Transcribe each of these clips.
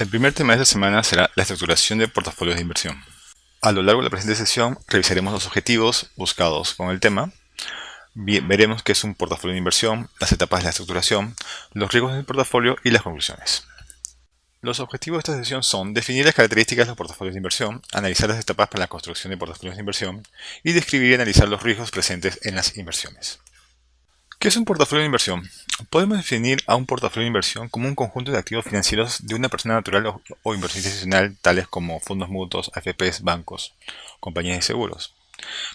El primer tema de esta semana será la estructuración de portafolios de inversión. A lo largo de la presente sesión revisaremos los objetivos buscados con el tema, veremos qué es un portafolio de inversión, las etapas de la estructuración, los riesgos del portafolio y las conclusiones. Los objetivos de esta sesión son definir las características de los portafolios de inversión, analizar las etapas para la construcción de portafolios de inversión y describir y analizar los riesgos presentes en las inversiones. ¿Qué es un portafolio de inversión? Podemos definir a un portafolio de inversión como un conjunto de activos financieros de una persona natural o inversión institucional, tales como fondos mutuos, AFPs, bancos, compañías de seguros.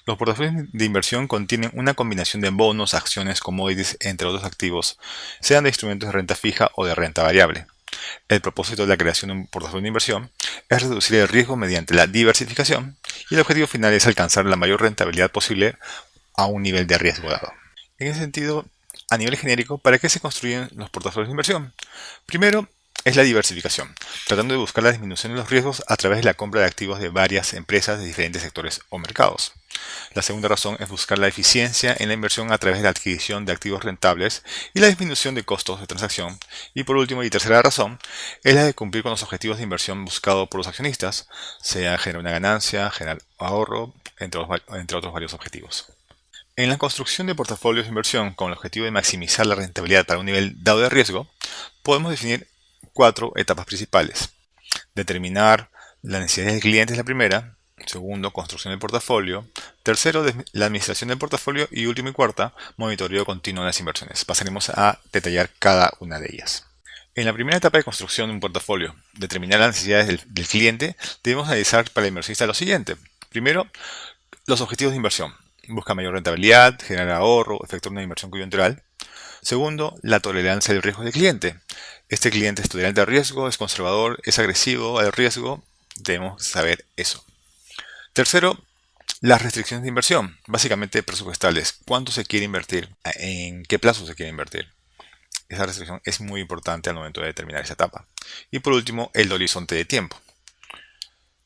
Los portafolios de inversión contienen una combinación de bonos, acciones, commodities, entre otros activos, sean de instrumentos de renta fija o de renta variable. El propósito de la creación de un portafolio de inversión es reducir el riesgo mediante la diversificación y el objetivo final es alcanzar la mayor rentabilidad posible a un nivel de riesgo dado. En ese sentido, a nivel genérico, ¿para qué se construyen los portafolios de inversión? Primero, es la diversificación, tratando de buscar la disminución de los riesgos a través de la compra de activos de varias empresas de diferentes sectores o mercados. La segunda razón es buscar la eficiencia en la inversión a través de la adquisición de activos rentables y la disminución de costos de transacción. Y por último y tercera razón es la de cumplir con los objetivos de inversión buscados por los accionistas, sea generar una ganancia, generar ahorro, entre otros varios objetivos. En la construcción de portafolios de inversión con el objetivo de maximizar la rentabilidad para un nivel dado de riesgo, podemos definir 4 etapas principales. Determinar las necesidades del cliente es la primera. Segundo, construcción del portafolio. Tercero, la administración del portafolio. Y último y cuarta, monitoreo continuo de las inversiones. Pasaremos a detallar cada una de ellas. En la primera etapa de construcción de un portafolio, determinar las necesidades del cliente, debemos analizar para el inversionista lo siguiente. Primero, los objetivos de inversión. Busca mayor rentabilidad, generar ahorro, efectuar una inversión coyuntural. Segundo, la tolerancia al riesgo del cliente. Este cliente es tolerante al riesgo, es conservador, es agresivo al riesgo. Debemos saber eso. Tercero, las restricciones de inversión, básicamente presupuestales. ¿Cuánto se quiere invertir? ¿En qué plazo se quiere invertir? Esa restricción es muy importante al momento de determinar esa etapa. Y por último, el horizonte de tiempo.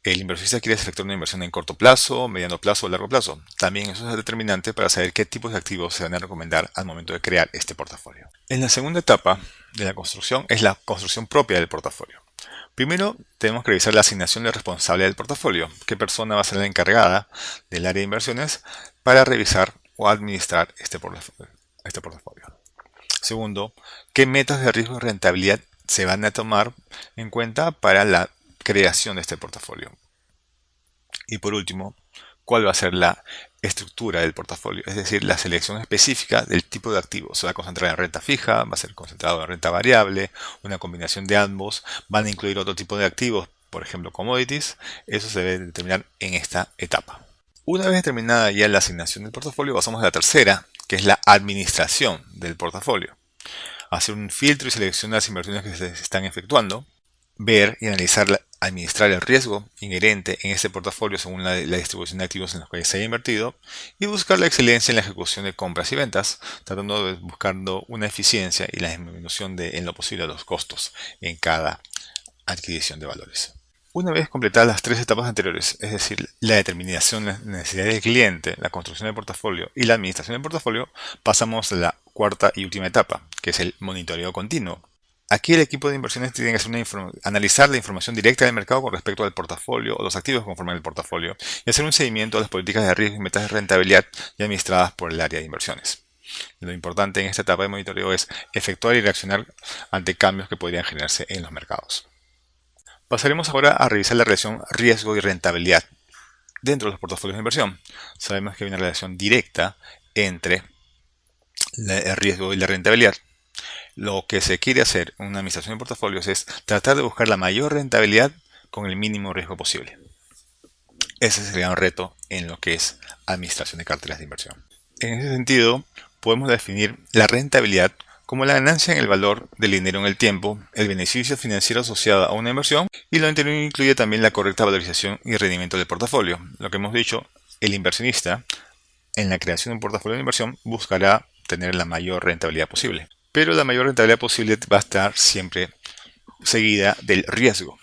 El inversionista quiere efectuar una inversión en corto plazo, mediano plazo o largo plazo. También eso es determinante para saber qué tipos de activos se van a recomendar al momento de crear este portafolio. En la segunda etapa de la construcción es la construcción propia del portafolio. Primero tenemos que revisar la asignación del responsable del portafolio. ¿Qué persona va a ser la encargada del área de inversiones para revisar o administrar este portafolio? Segundo, ¿qué metas de riesgo y rentabilidad se van a tomar en cuenta para la creación de este portafolio? Y por último, ¿cuál va a ser la estructura del portafolio? Es decir, la selección específica del tipo de activo. ¿Se va a concentrar en renta fija? ¿Va a ser concentrado en renta variable? ¿Una combinación de ambos? ¿Van a incluir otro tipo de activos? Por ejemplo, commodities. Eso se debe determinar en esta etapa. Una vez determinada ya la asignación del portafolio, pasamos a la tercera, que es la administración del portafolio. Hacer un filtro y selección de las inversiones que se están efectuando, ver y administrar el riesgo inherente en este portafolio según la distribución de activos en los que se haya invertido y buscar la excelencia en la ejecución de compras y ventas, buscando una eficiencia y la disminución en lo posible de los costos en cada adquisición de valores. Una vez completadas las 3 etapas anteriores, es decir, la determinación de las necesidades del cliente, la construcción del portafolio y la administración del portafolio, pasamos a la cuarta y última etapa, que es el monitoreo continuo. Aquí el equipo de inversiones tiene que hacer analizar la información directa del mercado con respecto al portafolio o los activos que conforman el portafolio y hacer un seguimiento de las políticas de riesgo y metas de rentabilidad ya administradas por el área de inversiones. Lo importante en esta etapa de monitoreo es efectuar y reaccionar ante cambios que podrían generarse en los mercados. Pasaremos ahora a revisar la relación riesgo y rentabilidad dentro de los portafolios de inversión. Sabemos que hay una relación directa entre el riesgo y la rentabilidad. Lo que se quiere hacer en una administración de portafolios es tratar de buscar la mayor rentabilidad con el mínimo riesgo posible. Ese sería un reto en lo que es administración de carteras de inversión. En ese sentido, podemos definir la rentabilidad como la ganancia en el valor del dinero en el tiempo, el beneficio financiero asociado a una inversión y lo anterior incluye también la correcta valorización y rendimiento del portafolio. Lo que hemos dicho, el inversionista en la creación de un portafolio de inversión buscará tener la mayor rentabilidad posible. Pero la mayor rentabilidad posible va a estar siempre seguida del riesgo.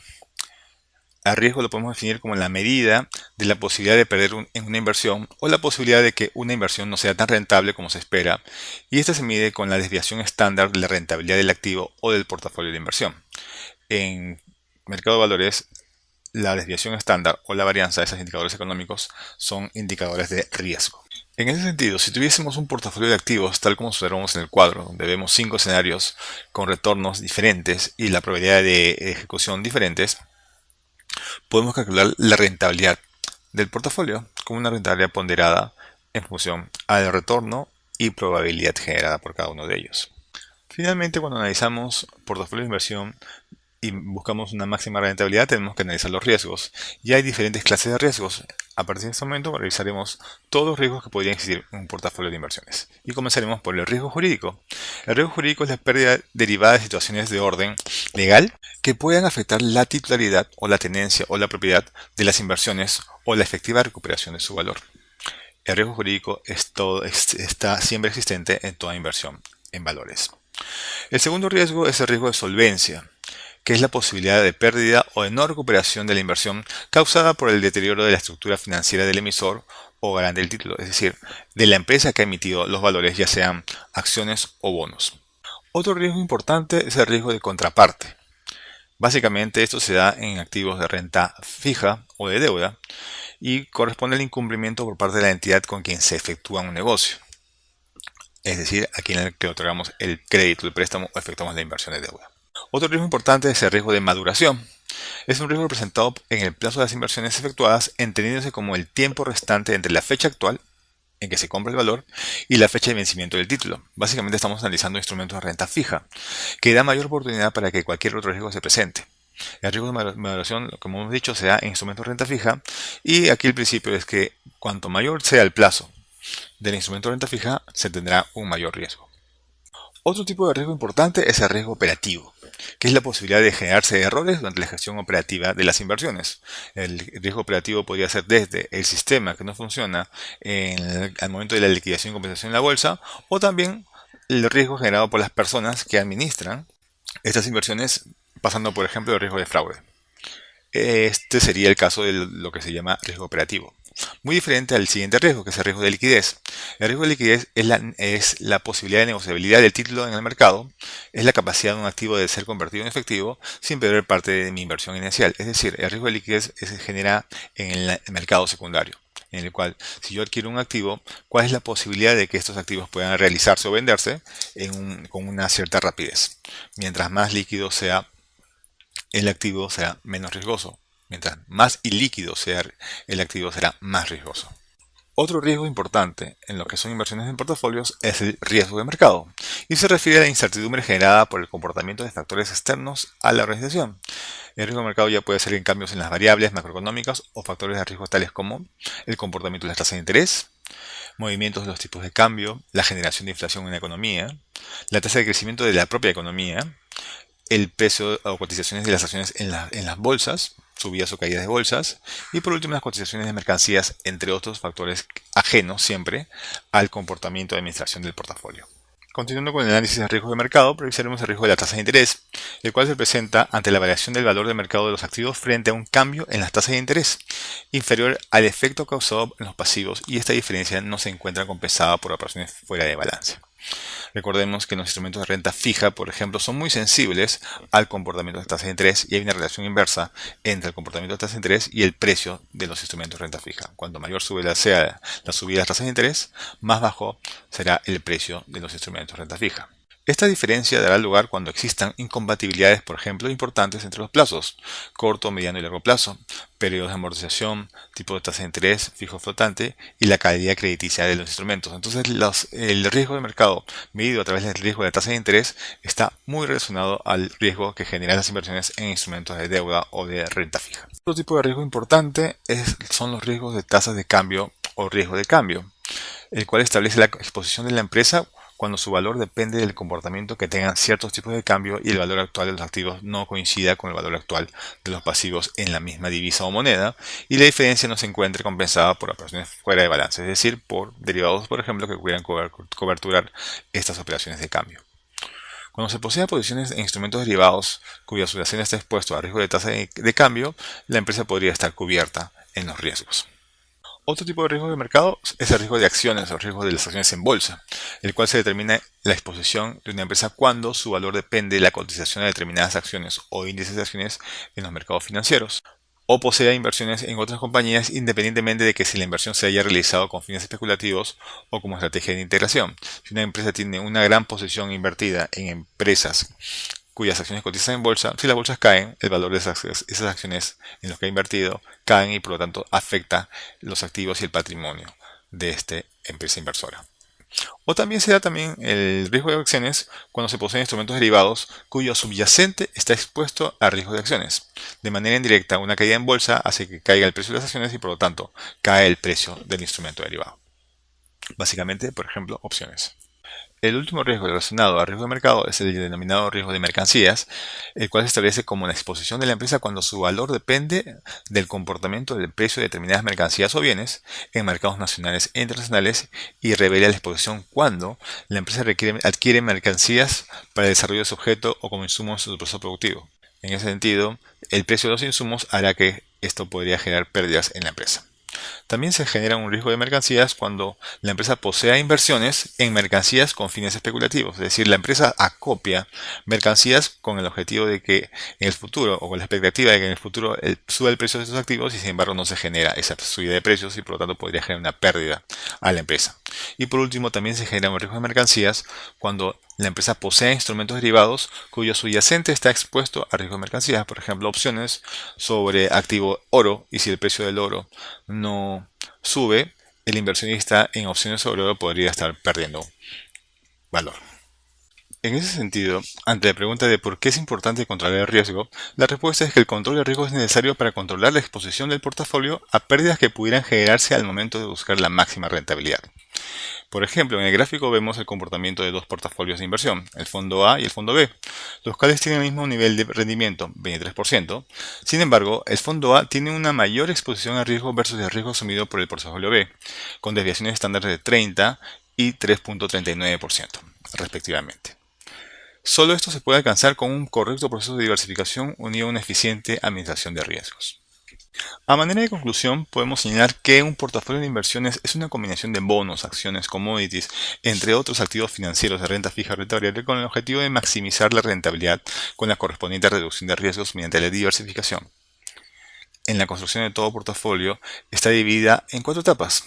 El riesgo lo podemos definir como la medida de la posibilidad de perder en una inversión o la posibilidad de que una inversión no sea tan rentable como se espera, y esta se mide con la desviación estándar de la rentabilidad del activo o del portafolio de inversión. En mercado de valores, la desviación estándar o la varianza de esos indicadores económicos son indicadores de riesgo. En ese sentido, si tuviésemos un portafolio de activos tal como observamos en el cuadro, donde vemos 5 escenarios con retornos diferentes y la probabilidad de ejecución diferentes, podemos calcular la rentabilidad del portafolio como una rentabilidad ponderada en función al retorno y probabilidad generada por cada uno de ellos. Finalmente, cuando analizamos portafolio de inversión y buscamos una máxima rentabilidad, tenemos que analizar los riesgos. Y hay diferentes clases de riesgos. A partir de este momento revisaremos todos los riesgos que podrían existir en un portafolio de inversiones. Y comenzaremos por el riesgo jurídico. El riesgo jurídico es la pérdida derivada de situaciones de orden legal que puedan afectar la titularidad o la tenencia o la propiedad de las inversiones o la efectiva recuperación de su valor. El riesgo jurídico está siempre existente en toda inversión en valores. El segundo riesgo es el riesgo de solvencia, que es la posibilidad de pérdida o de no recuperación de la inversión causada por el deterioro de la estructura financiera del emisor o garante del título, es decir, de la empresa que ha emitido los valores, ya sean acciones o bonos. Otro riesgo importante es el riesgo de contraparte. Básicamente esto se da en activos de renta fija o de deuda y corresponde al incumplimiento por parte de la entidad con quien se efectúa un negocio, es decir, a quien le otorgamos el crédito, el préstamo o efectuamos la inversión de deuda. Otro riesgo importante es el riesgo de maduración. Es un riesgo representado en el plazo de las inversiones efectuadas, entendiéndose como el tiempo restante entre la fecha actual en que se compra el valor y la fecha de vencimiento del título. Básicamente estamos analizando instrumentos de renta fija, que da mayor oportunidad para que cualquier otro riesgo se presente. El riesgo de maduración, como hemos dicho, se da en instrumentos de renta fija, y aquí el principio es que cuanto mayor sea el plazo del instrumento de renta fija, se tendrá un mayor riesgo. Otro tipo de riesgo importante es el riesgo operativo, que es la posibilidad de generarse errores durante la gestión operativa de las inversiones. El riesgo operativo podría ser desde el sistema que no funciona al momento de la liquidación y compensación en la bolsa, o también el riesgo generado por las personas que administran estas inversiones, pasando por ejemplo el riesgo de fraude. Este sería el caso de lo que se llama riesgo operativo. Muy diferente al siguiente riesgo, que es el riesgo de liquidez. El riesgo de liquidez es la posibilidad de negociabilidad del título en el mercado, es la capacidad de un activo de ser convertido en efectivo sin perder parte de mi inversión inicial. Es decir, el riesgo de liquidez se genera en el mercado secundario, en el cual, si yo adquiero un activo, ¿cuál es la posibilidad de que estos activos puedan realizarse o venderse con una cierta rapidez? Mientras más líquido sea el activo, será menos riesgoso. Mientras más ilíquido sea el activo, será más riesgoso. Otro riesgo importante en lo que son inversiones en portafolios es el riesgo de mercado, y se refiere a la incertidumbre generada por el comportamiento de factores externos a la organización. El riesgo de mercado ya puede ser en cambios en las variables macroeconómicas o factores de riesgo tales como el comportamiento de las tasas de interés, movimientos de los tipos de cambio, la generación de inflación en la economía, la tasa de crecimiento de la propia economía, el precio o cotizaciones de las acciones en las bolsas, subidas o caídas de bolsas, y por último las cotizaciones de mercancías, entre otros factores ajenos siempre al comportamiento de administración del portafolio. Continuando con el análisis de riesgo de mercado, revisaremos el riesgo de la tasa de interés, el cual se presenta ante la variación del valor de mercado de los activos frente a un cambio en las tasas de interés, inferior al efecto causado en los pasivos, y esta diferencia no se encuentra compensada por operaciones fuera de balance. Recordemos que los instrumentos de renta fija, por ejemplo, son muy sensibles al comportamiento de las tasas de interés, y hay una relación inversa entre el comportamiento de tasas de interés y el precio de los instrumentos de renta fija. Cuanto mayor sea la subida de las tasas de interés, más bajo será el precio de los instrumentos de renta fija. Esta diferencia dará lugar cuando existan incompatibilidades, por ejemplo, importantes entre los plazos, corto, mediano y largo plazo, periodos de amortización, tipo de tasa de interés, fijo flotante y la calidad crediticia de los instrumentos. Entonces, el riesgo de mercado medido a través del riesgo de tasa de interés está muy relacionado al riesgo que generan las inversiones en instrumentos de deuda o de renta fija. Otro tipo de riesgo importante son los riesgos de tasas de cambio o riesgo de cambio, el cual establece la exposición de la empresa cuando su valor depende del comportamiento que tengan ciertos tipos de cambio y el valor actual de los activos no coincida con el valor actual de los pasivos en la misma divisa o moneda, y la diferencia no se encuentre compensada por operaciones fuera de balance, es decir, por derivados, por ejemplo, que pudieran coberturar estas operaciones de cambio. Cuando se poseen posiciones en instrumentos derivados cuya asociación está expuesta a riesgo de tasa de cambio, la empresa podría estar cubierta en los riesgos. Otro tipo de riesgo de mercado es el riesgo de acciones o riesgo de las acciones en bolsa, el cual se determina la exposición de una empresa cuando su valor depende de la cotización de determinadas acciones o índices de acciones en los mercados financieros, o posea inversiones en otras compañías independientemente de que si la inversión se haya realizado con fines especulativos o como estrategia de integración. Si una empresa tiene una gran posición invertida en empresas cuyas acciones cotizan en bolsa, si las bolsas caen, el valor de esas acciones en las que ha invertido caen y por lo tanto afecta los activos y el patrimonio de esta empresa inversora. O también se da también el riesgo de acciones cuando se poseen instrumentos derivados cuyo subyacente está expuesto a riesgo de acciones. De manera indirecta, una caída en bolsa hace que caiga el precio de las acciones y por lo tanto cae el precio del instrumento derivado. Básicamente, por ejemplo, opciones. El último riesgo relacionado al riesgo de mercado es el denominado riesgo de mercancías, el cual se establece como la exposición de la empresa cuando su valor depende del comportamiento del precio de determinadas mercancías o bienes en mercados nacionales e internacionales y revela la exposición cuando la empresa adquiere mercancías para el desarrollo de su objeto o como insumos en su proceso productivo. En ese sentido, el precio de los insumos hará que esto podría generar pérdidas en la empresa. También se genera un riesgo de mercancías cuando la empresa posea inversiones en mercancías con fines especulativos. Es decir, la empresa acopia mercancías con el objetivo de que en el futuro, o con la expectativa de que en el futuro suba el precio de sus activos y sin embargo no se genera esa subida de precios y por lo tanto podría generar una pérdida a la empresa. Y por último, también se genera un riesgo de mercancías cuando la empresa posee instrumentos derivados cuyo subyacente está expuesto a riesgo de mercancías, por ejemplo, opciones sobre activo oro, y si el precio del oro no sube, el inversionista en opciones sobre oro podría estar perdiendo valor. En ese sentido, ante la pregunta de por qué es importante controlar el riesgo, la respuesta es que el control de riesgo es necesario para controlar la exposición del portafolio a pérdidas que pudieran generarse al momento de buscar la máxima rentabilidad. Por ejemplo, en el gráfico vemos el comportamiento de dos portafolios de inversión, el fondo A y el fondo B, los cuales tienen el mismo nivel de rendimiento, 23%. Sin embargo, el fondo A tiene una mayor exposición a riesgo versus el riesgo asumido por el portafolio B, con desviaciones estándares de 30 y 3.39%, respectivamente. Solo esto se puede alcanzar con un correcto proceso de diversificación unido a una eficiente administración de riesgos. A manera de conclusión, podemos señalar que un portafolio de inversiones es una combinación de bonos, acciones, commodities, entre otros activos financieros de renta fija o renta variable con el objetivo de maximizar la rentabilidad con la correspondiente reducción de riesgos mediante la diversificación. En la construcción de todo portafolio está dividida en 4 etapas.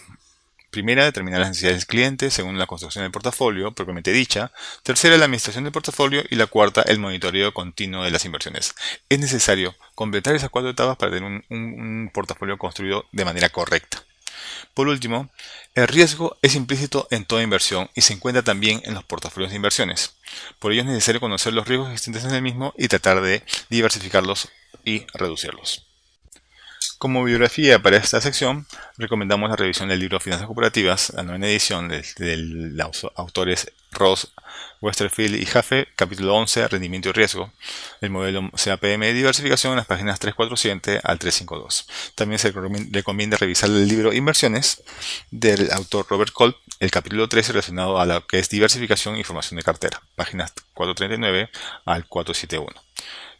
Primera, determinar las necesidades del cliente según la construcción del portafolio, propiamente dicha. Tercera, la administración del portafolio. Y la cuarta, el monitoreo continuo de las inversiones. Es necesario completar esas 4 etapas para tener un portafolio construido de manera correcta. Por último, el riesgo es implícito en toda inversión y se encuentra también en los portafolios de inversiones. Por ello es necesario conocer los riesgos existentes en el mismo y tratar de diversificarlos y reducirlos. Como bibliografía para esta sección, recomendamos la revisión del libro Finanzas Corporativas, la 9ª edición de los autores Ross, Westerfield y Jaffe, capítulo 11, Rendimiento y Riesgo, el modelo CAPM de diversificación en las páginas 347 al 352. También se recomienda revisar el libro Inversiones del autor Robert Kolb, el capítulo 13 relacionado a lo que es diversificación y formación de cartera, páginas 439 al 471.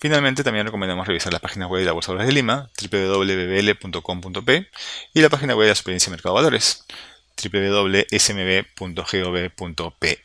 Finalmente, también recomendamos revisar las páginas web de la Bolsa de Valores de Lima, www.bbl.com.p, y la página web de la Superintendencia de Mercado de Valores, www.smb.gov.pe.